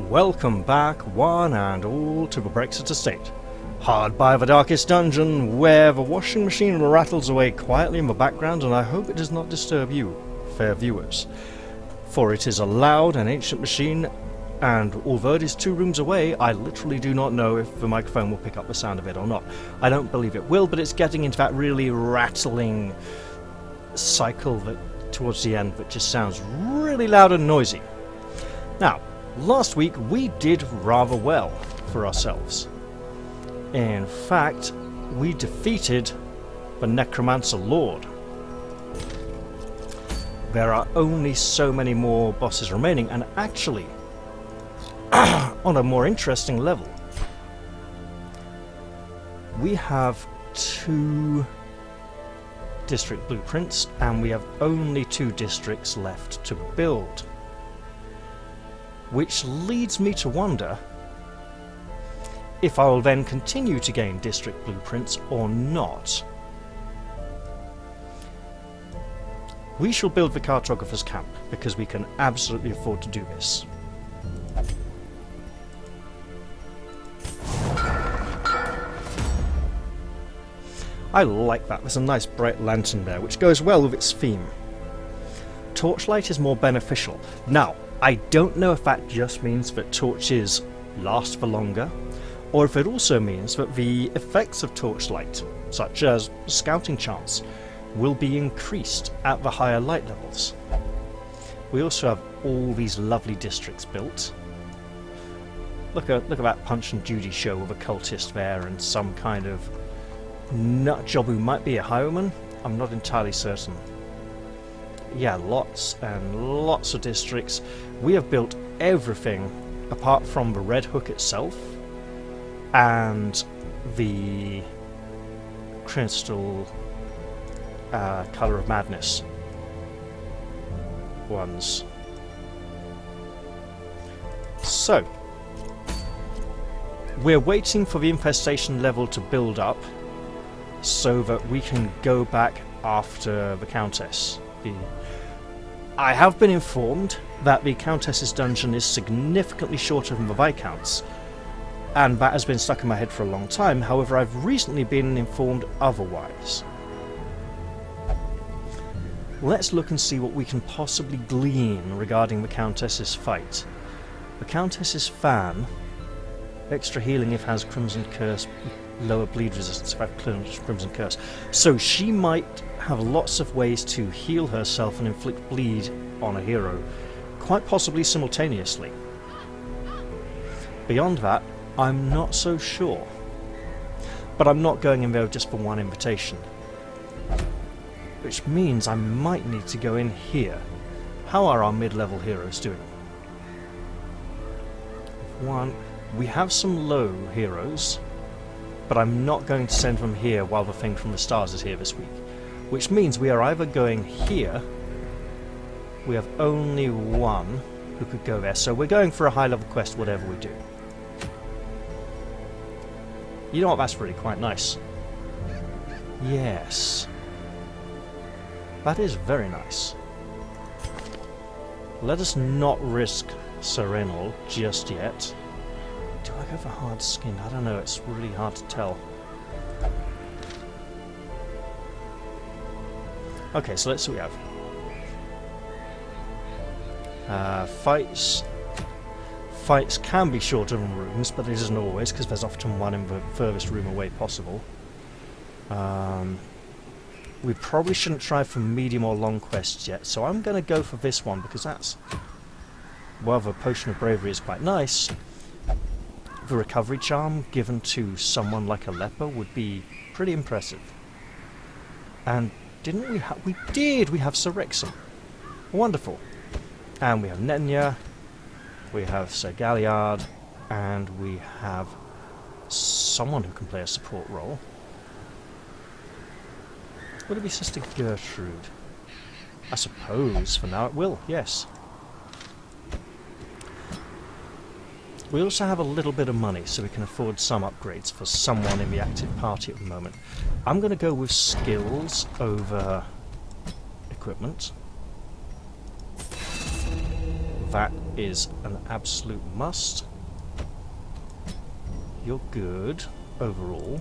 Welcome back, one and all, to the Brexit Estate. Hard by the darkest dungeon, where the washing machine rattles away quietly in the background, and I hope it does not disturb you, fair viewers. For it is a loud and ancient machine, and although it is 2 rooms away, I literally do not know if the microphone will pick up the sound of it or not. I don't believe it will, but it's getting into that really rattling cycle that towards the end that just sounds really loud and noisy. Now, last week we did rather well for ourselves. In fact, we defeated the Necromancer Lord. There are only so many more bosses remaining, and actually, on a more interesting level, we have 2 district blueprints, and we have only 2 districts left to build. Which leads me to wonder if I will then continue to gain district blueprints or not. We shall build the cartographer's camp because we can absolutely afford to do this. I like that. There's a nice bright lantern there, which goes well with its theme. Torchlight is more beneficial. Now, I don't know if that just means that torches last for longer, or if it also means that the effects of torchlight, such as scouting chance, will be increased at the higher light levels. We also have all these lovely districts built. Look at that Punch and Judy show with a cultist there and some kind of nut job who might be a highwayman. I'm not entirely certain. Yeah, lots and lots of districts. We have built everything apart from the Red Hook itself and the Crystal Colour of Madness ones. So, we're waiting for the infestation level to build up so that we can go back after the Countess. I have been informed that the Countess's dungeon is significantly shorter than the Viscount's, and that has been stuck in my head for a long time. However, I've recently been informed otherwise. Let's look and see what we can possibly glean regarding the Countess's fight. The Countess's fan, extra healing if has Crimson Curse, lower bleed resistance if has Crimson Curse. So she might have lots of ways to heal herself and inflict bleed on a hero, quite possibly simultaneously. Beyond that, I'm not so sure. But I'm not going in there just for one invitation. Which means I might need to go in here. How are our mid-level heroes doing? We have some low heroes, but I'm not going to send them here while the thing from the stars is here this week. Which means we are either going here. We have only one who could go there, so we're going for a high-level quest whatever we do. You know what, that's really quite nice. Yes. That is very nice. Let us not risk Serenal just yet. Do I go for hard skin? I don't know, it's really hard to tell. Okay, so let's see what we have. Fights can be shorter than rooms, but it isn't always, because there's often one in the furthest room away possible. We probably shouldn't try for medium or long quests yet, so I'm going to go for this one, because that's... Well, the Potion of Bravery is quite nice. The Recovery Charm given to someone like a leper would be pretty impressive. And didn't we have... We did! We have Surexum. Wonderful. And we have Nenya, we have Sir Galliard, and we have someone who can play a support role. Would it be Sister Gertrude? I suppose for now it will, yes. We also have a little bit of money, so we can afford some upgrades for someone in the active party at the moment. I'm going to go with skills over equipment. That is an absolute must. You're good overall.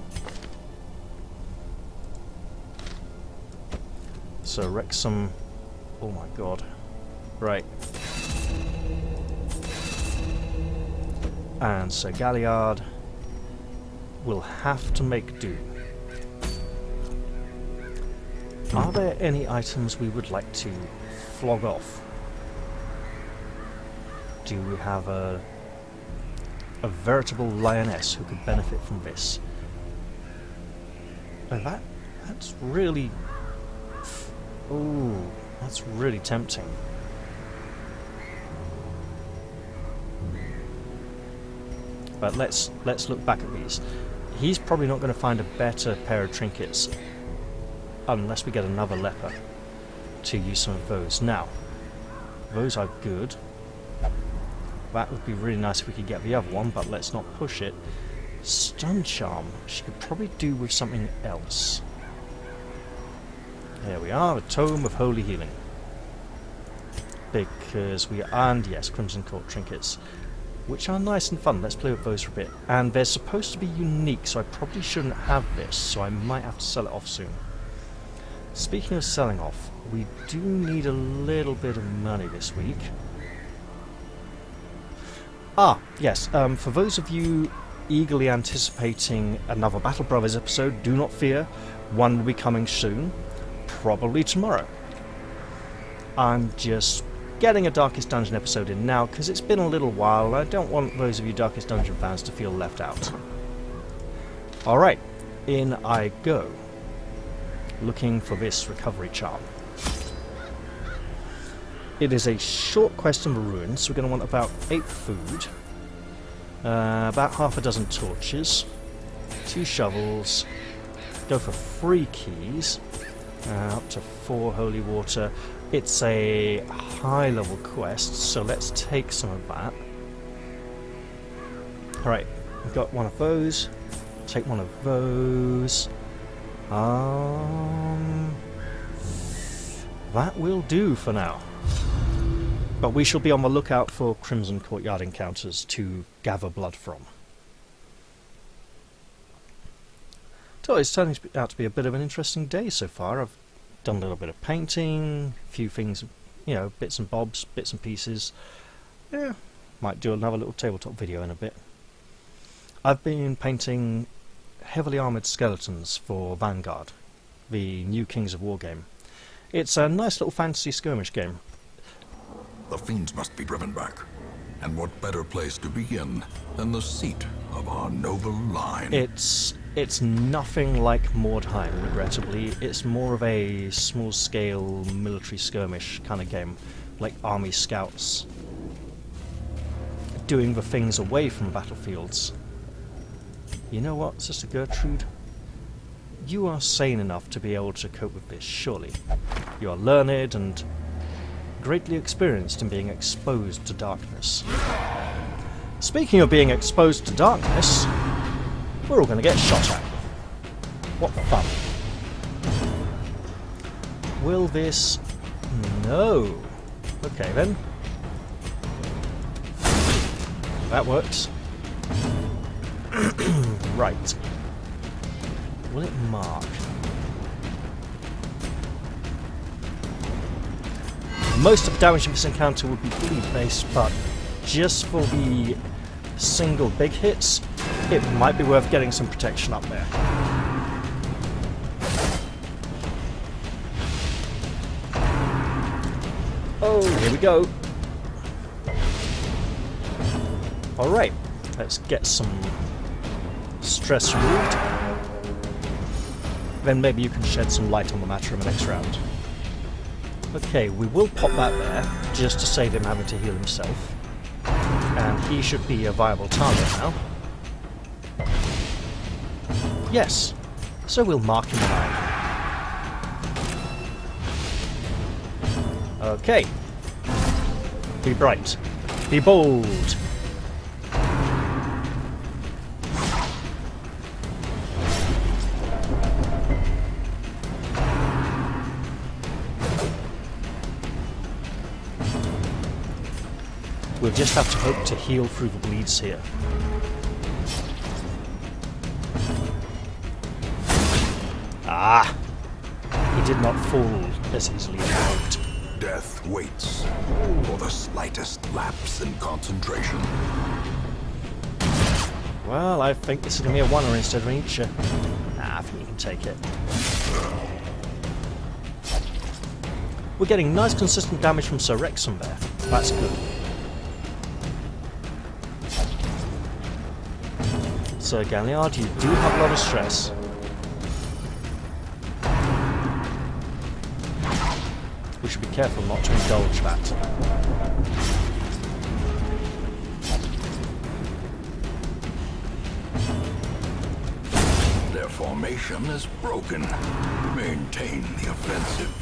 So Wrexham, oh my god. Right. And so Galliard will have to make do. Are there any items we would like to flog off? Do we have a veritable lioness who could benefit from this? Oh, that's really... Ooh, that's really tempting. But let's look back at these. He's probably not going to find a better pair of trinkets unless we get another leper to use some of those. Now, those are good. That would be really nice if we could get the other one, but let's not push it. Stun Charm, she could probably do with something else. There we are, the Tome of Holy Healing. Because and yes, Crimson Court trinkets, which are nice and fun. Let's play with those for a bit. And they're supposed to be unique, so I probably shouldn't have this, so I might have to sell it off soon. Speaking of selling off, we do need a little bit of money this week. Ah, yes, for those of you eagerly anticipating another Battle Brothers episode, do not fear, one will be coming soon, probably tomorrow. I'm just getting a Darkest Dungeon episode in now because it's been a little while and I don't want those of you Darkest Dungeon fans to feel left out. Alright, in I go. Looking for this recovery charm. It is a short quest in the ruins, so we're going to want about 8 food, about half a dozen torches, 2 shovels, go for 3 keys, up to 4 holy water. It's a high level quest, so let's take some of that. Alright, we've got one of those, take one of those. That will do for now. But we shall be on the lookout for Crimson Courtyard encounters to gather blood from. So it's turning out to be a bit of an interesting day so far. I've done a little bit of painting, a few things, you know, bits and bobs, bits and pieces. Yeah, might do another little tabletop video in a bit. I've been painting heavily armoured skeletons for Vanguard, the new Kings of War game. It's a nice little fantasy skirmish game. The fiends must be driven back. And what better place to begin than the seat of our noble line? It's nothing like Mordheim, regrettably. It's more of a small-scale military skirmish kind of game, like army scouts, doing the things away from battlefields. You know what, Sister Gertrude? You are sane enough to be able to cope with this, surely. You are learned and greatly experienced in being exposed to darkness. Speaking of being exposed to darkness, we're all going to get shot at. What fun. Will this... No. Okay then. That works. Right. Will it mark? Most of the damage in this encounter would be bleed based, but just for the single big hits, it might be worth getting some protection up there. Oh, here we go. Alright, let's get some stress removed. Then maybe you can shed some light on the matter in the next round. Okay, we will pop that there, just to save him having to heal himself. And he should be a viable target now. Yes, so we'll mark him alive. Okay. Be bright. Be bold. just have to hope to heal through the bleeds here. Ah! He did not fall as easily as hoped. Death waits for the slightest lapse in concentration. Well, I think this is going to be a oneer instead of an eacher. Nah, I think you can take it. We're getting nice consistent damage from Sir Wrexham there. That's good. Sir Galliard, you do have a lot of stress. We should be careful not to indulge that. Their formation is broken. Maintain the offensive.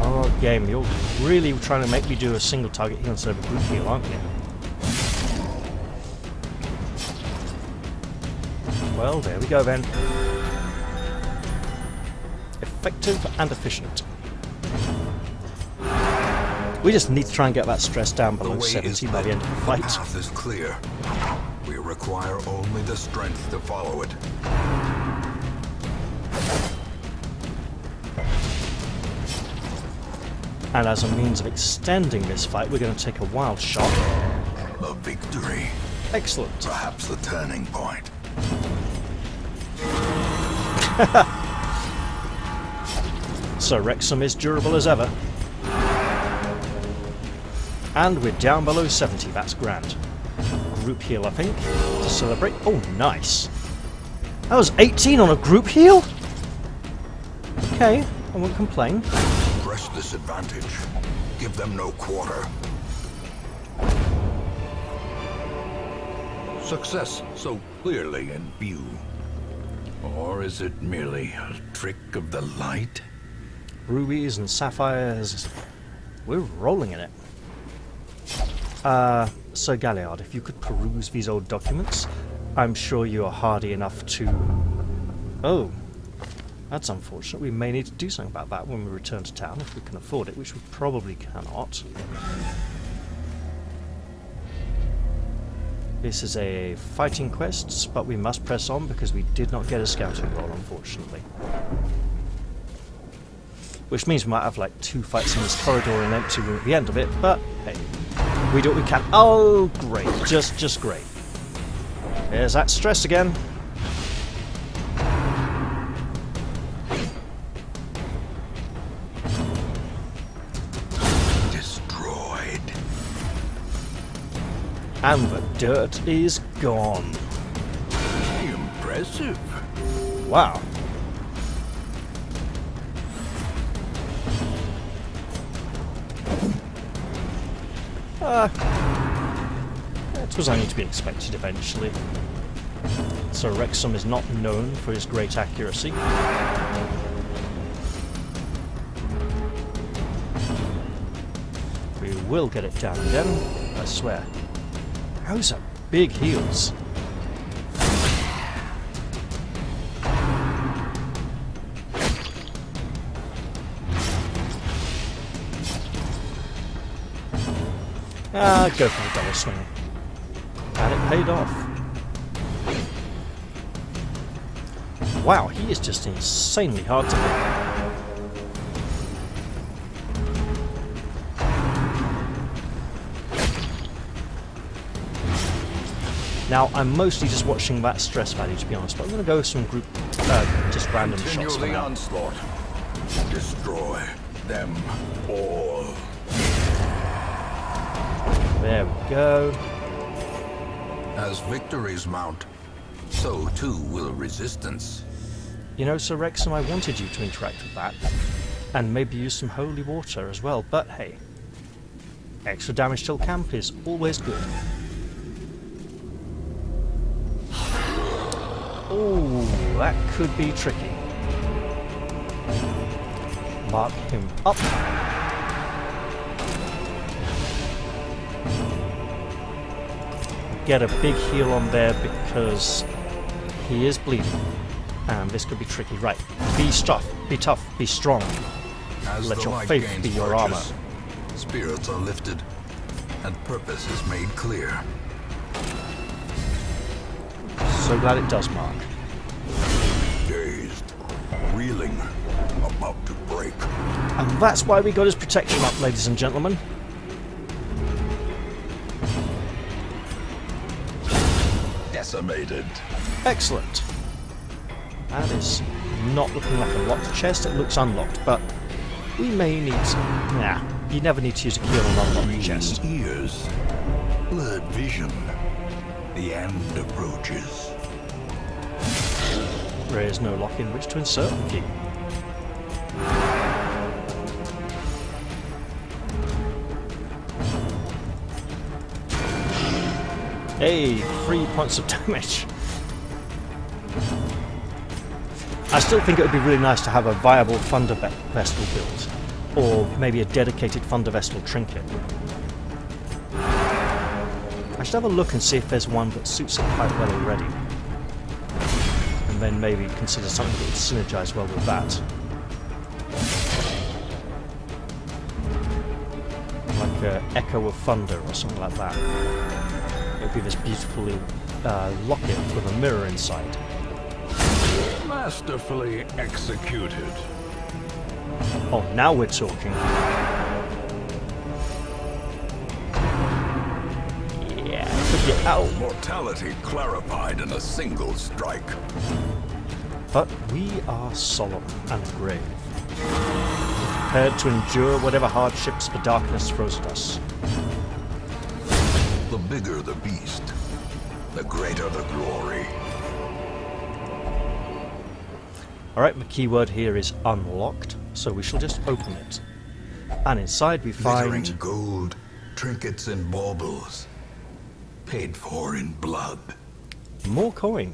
Oh, game, you're really trying to make me do a single target heal instead of a group heal, aren't you? Well, there we go then. Effective and efficient. We just need to try and get that stress down below 70 by the end of the fight. The path is clear. We require only the strength to follow it. And as a means of extending this fight, we're going to take a wild shot. A victory. Excellent. Perhaps the turning point. So Wrexham is durable as ever. And we're down below 70, that's grand. Group heal, I think, to celebrate. Oh, nice. That was 18 on a group heal? Okay, I won't complain. Press this advantage. Give them no quarter. Success so clearly in view. Or is it merely a trick of the light? Rubies and sapphires. We're rolling in it. Sir Galliard, if you could peruse these old documents, I'm sure you are hardy enough to... Oh, that's unfortunate. We may need to do something about that when we return to town, if we can afford it, which we probably cannot. This is a fighting quest, but we must press on because we did not get a scouting roll, unfortunately. Which means we might have like 2 fights in this corridor and an empty room at the end of it, but hey, we do what we can. Oh, great. Just great. There's that stress again. Destroyed. And the dirt is gone. Impressive. Wow. It was only to be expected eventually. So Wrexham is not known for his great accuracy. We will get it down again, I swear. Those are big heals. Go for the double swing. And it paid off. Wow, he is just insanely hard to hit. Now, I'm mostly just watching that stress value, to be honest, but I'm going to go with some group, just random shots for the now. onslaught. Destroy them all. There we go. As victories mount, so too will resistance. You know, Sir Wrexham, I wanted you to interact with that, and maybe use some holy water as well, but hey, extra damage till camp is always good. Oh, that could be tricky. Mark him up. Get a big heal on there because he is bleeding. And this could be tricky. Right, be tough, be strong. As Let the your light faith gains be your purchase, armor. Spirits are lifted, and purpose is made clear. So glad it does, Mark. Dazed, reeling, about to break. And that's why we got his protection up, ladies and gentlemen. Decimated. Excellent. That is not looking like a locked chest. It looks unlocked, but we may need to... Nah, you never need to use a key on an unlocked chest. Ears, blurred vision. The end approaches. There is no lock in which to insert the key. Hey, 3 points of damage. I still think it would be really nice to have a viable Thunder Vestal build, or maybe a dedicated Thunder Vestal trinket. I should have a look and see if there's one that suits it quite well already. And then maybe consider something that would synergize well with that. Like an Echo of Thunder or something like that. It would be this beautiful locket with a mirror inside. Masterfully executed. Oh, now we're talking. Yeah, could get out. Mortality clarified in a single strike. But we are solemn and grave, prepared to endure whatever hardships the darkness throws at us. The bigger the beast, the greater the glory. Alright, the keyword here is unlocked, so we shall just open it. And inside we Glittering find... gold, trinkets and baubles, paid for in blood. more coin.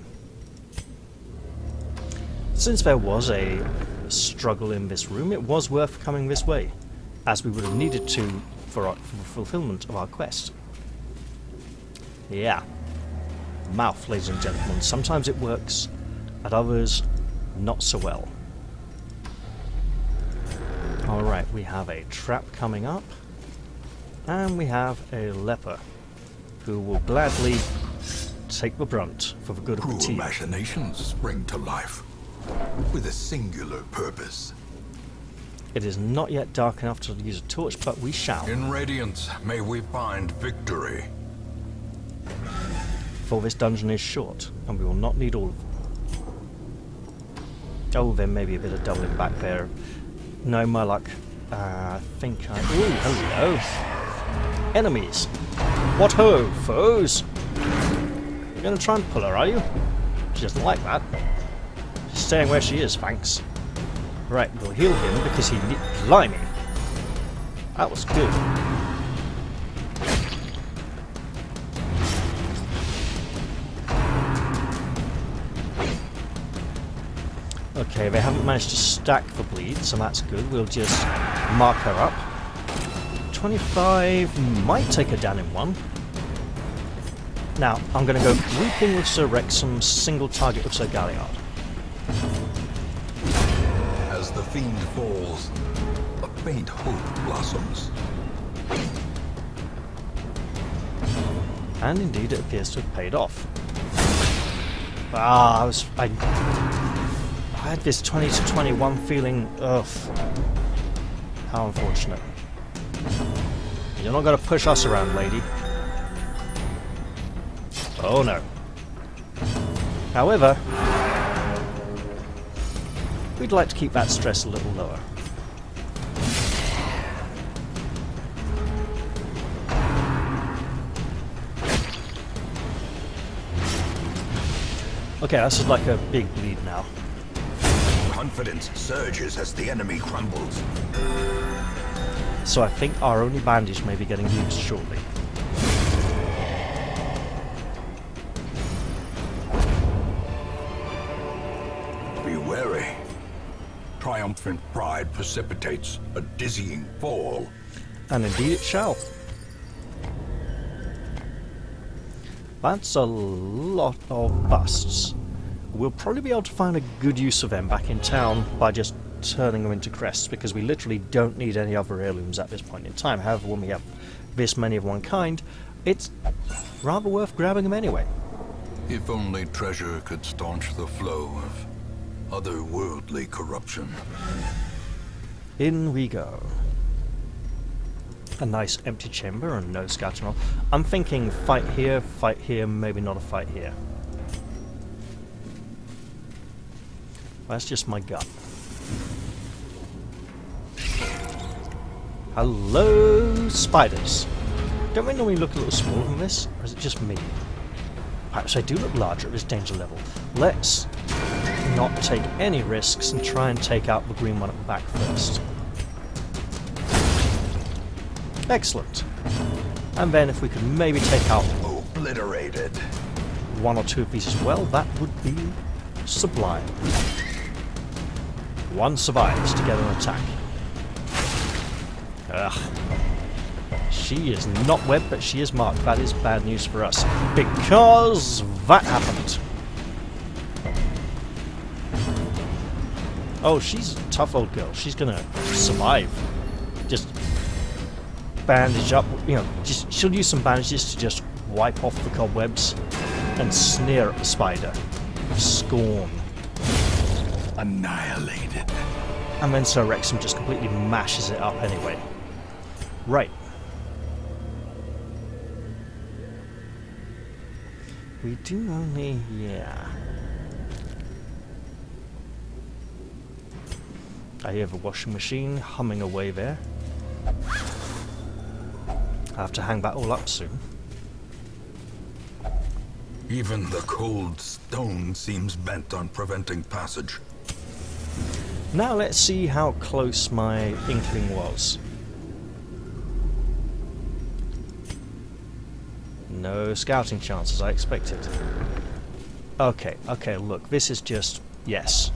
Since there was a struggle in this room, it was worth coming this way, as we would have needed to for fulfillment of our quest. Yeah. Mouth, ladies and gentlemen. Sometimes it works, at others, not so well. Alright, we have a trap coming up, and we have a leper, who will gladly take the brunt for the good of the Cruel team. machinations spring to life, with a singular purpose. It is not yet dark enough to use a torch, but we shall. In Radiance, may we find victory. For this dungeon is short, and we will not need all of them. Oh, there may be a bit of doubling back there. No, my luck. I think I... Ooh, hello. Enemies. What ho, foes? You're going to try and pull her, are you? She doesn't like that. She's staying where she is, thanks. Right, we'll heal him because he... Blimey. That was good. Okay, they haven't managed to stack the bleed, so that's good. We'll just mark her up. 25 might take her down in one. Now, I'm going to go Reaping with Sir Wrexham, single target with Sir Galliard. As the fiend falls, a faint hope blossoms. And indeed, it appears to have paid off. Ah, I had this 20 to 21 feeling. Ugh. How unfortunate. You're not going to push us around, lady. Oh no. However, we'd like to keep that stress a little lower. Okay, this is like a big bleed now. Confidence surges as the enemy crumbles. So I think our only bandage may be getting used shortly. Be wary. Triumphant pride precipitates a dizzying fall. And indeed it shall. That's a lot of busts. We'll probably be able to find a good use of them back in town by just turning them into crests, because we literally don't need any other heirlooms at this point in time. However, when we have this many of one kind, it's rather worth grabbing them anyway. If only treasure could staunch the flow of otherworldly corruption. In we go. A nice empty chamber and no scouting roll. I'm thinking fight here, maybe not a fight here. That's just my gut. Hello, spiders. Don't we normally look a little smaller than this? Or is it just me? Perhaps I do look larger at this danger level. Let's not take any risks and try and take out the green one at the back first. Excellent. And then if we could maybe take out Obliterated. one or two of these as well, that would be sublime. One survives to get an attack. Ugh. She is not webbed, but she is marked. That is bad news for us, because that happened. Oh, she's a tough old girl. She's gonna survive. Just bandage up, you know, she'll use some bandages to just wipe off the cobwebs and sneer at the spider. Scorn. Annihilated. And then Sir Wrexham just completely mashes it up anyway. Right. We do only... yeah. I hear the washing machine humming away there. I have to hang that all up soon. Even the cold stone seems bent on preventing passage. Now let's see how close my inkling was. No scouting chances, I expected. Okay, look, this is just... yes.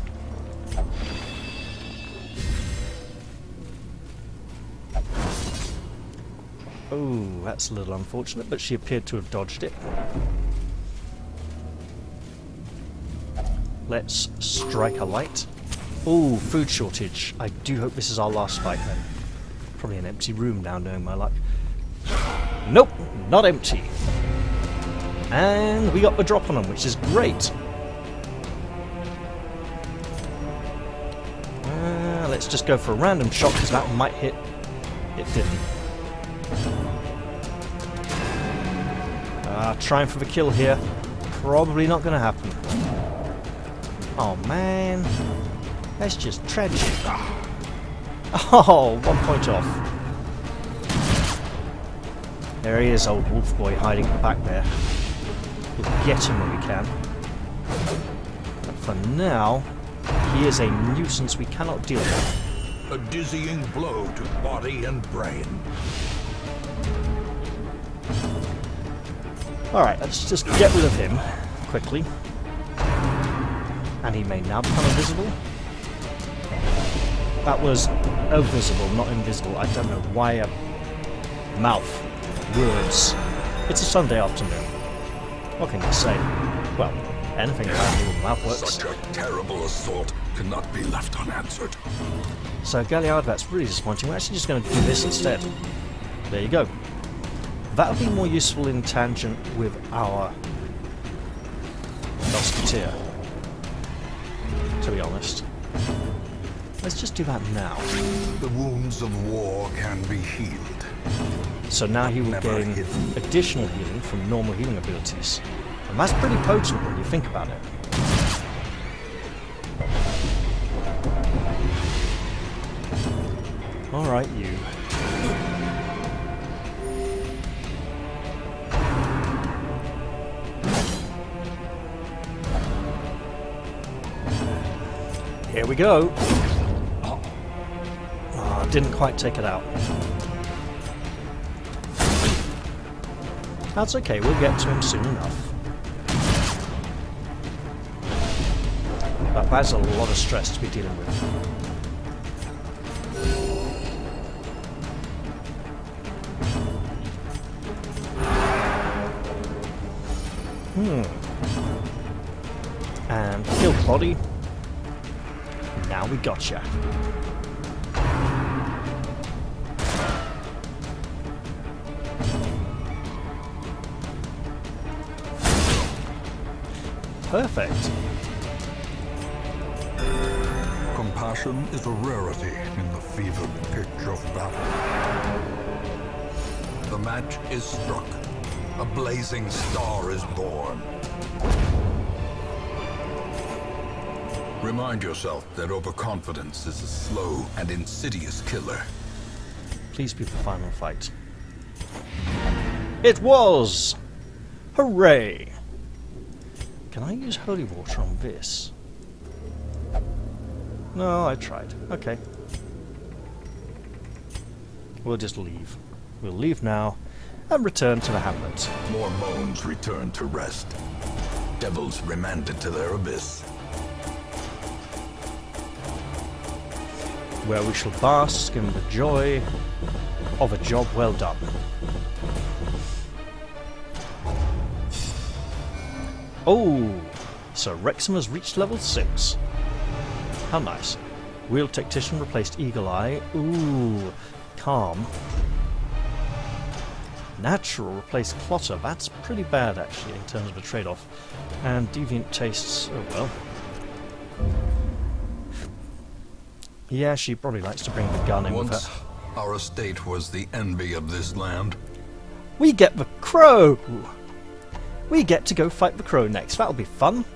Oh, that's a little unfortunate, but she appeared to have dodged it. Let's strike a light. Oh, food shortage. I do hope this is our last fight then. Probably an empty room now, knowing my luck. Nope, not empty. And we got the drop on them, which is great. Let's just go for a random shot, because that might hit. It didn't. Trying for the kill here. Probably not going to happen. Oh man. That's just tragic. Oh, 1 point off. There he is, old wolf boy, hiding at the back there. We'll get him when we can. But for now, he is a nuisance we cannot deal with. A dizzying blow to body and brain. Alright, let's just get rid of him quickly. And he may now become invisible. That was visible, not invisible. I don't know why a mouth. Words. It's a Sunday afternoon. What can you say? Well, anything apparently with mouth works. Such a terrible assault cannot be left unanswered. So Galliard, that's really disappointing. We're actually just going to do this instead. There you go. That'll be more useful in tangent with our musketeer, to be honest. Let's just do that now. The wounds of war can be healed. So now he will gain additional healing from normal healing abilities. And that's pretty potent when you think about it. Alright, you. Here we go. Oh, didn't quite take it out. That's okay, we'll get to him soon enough. But that's a lot of stress to be dealing with. And kill body. Now we gotcha. Perfect. Compassion is a rarity in the fevered pitch of battle. The match is struck. A blazing star is born. Remind yourself that overconfidence is a slow and insidious killer. Please be the final fight. It was! Hooray! Can I use holy water on this? No, I tried. Okay. We'll just leave. We'll leave now and return to the hamlet. More moans return to rest. Devils remanded to their abyss. Where we shall bask in the joy of a job well done. Oh, so Wrexham has reached level 6. How nice. Wheel Tactician replaced Eagle Eye. Ooh, Calm. Natural replaced Clotter. That's pretty bad, actually, in terms of a trade-off. And Deviant Tastes, oh well. Yeah, she probably likes to bring the gun in with Once, her. our estate was the envy of this land. We get the crow! We get to go fight the crow next. That'll be fun.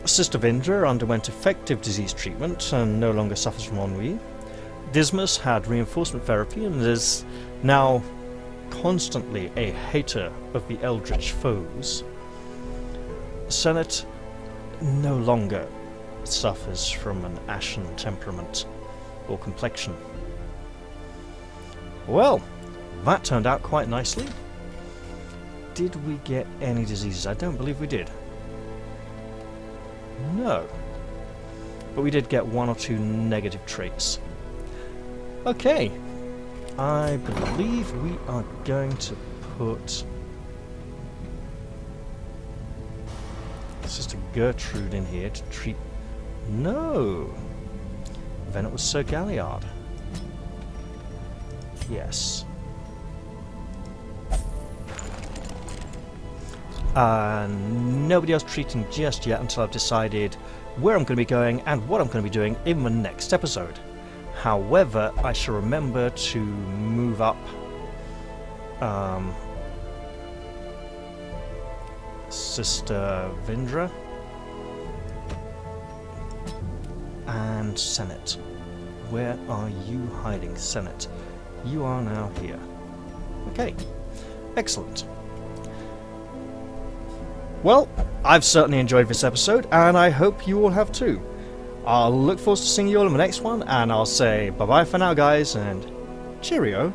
Sister Vindra underwent effective disease treatment and no longer suffers from ennui. Dismas had reinforcement therapy and is now constantly a hater of the eldritch foes. Senate no longer suffers from an ashen temperament or complexion. Well, that turned out quite nicely. Did we get any diseases? I don't believe we did. No. But we did get 1 or 2 negative traits. Okay. I believe we are going to put Sister Gertrude in here to treat... No! Then it was Sir Galliard. Yes. Nobody else treating just yet until I've decided where I'm going to be going and what I'm going to be doing in the next episode. However, I shall remember to move up Sister Vindra and Senate. Where are you hiding, Senate? You are now here. Okay, excellent. Well, I've certainly enjoyed this episode, and I hope you all have too. I'll look forward to seeing you all in the next one, and I'll say bye-bye for now, guys, and cheerio.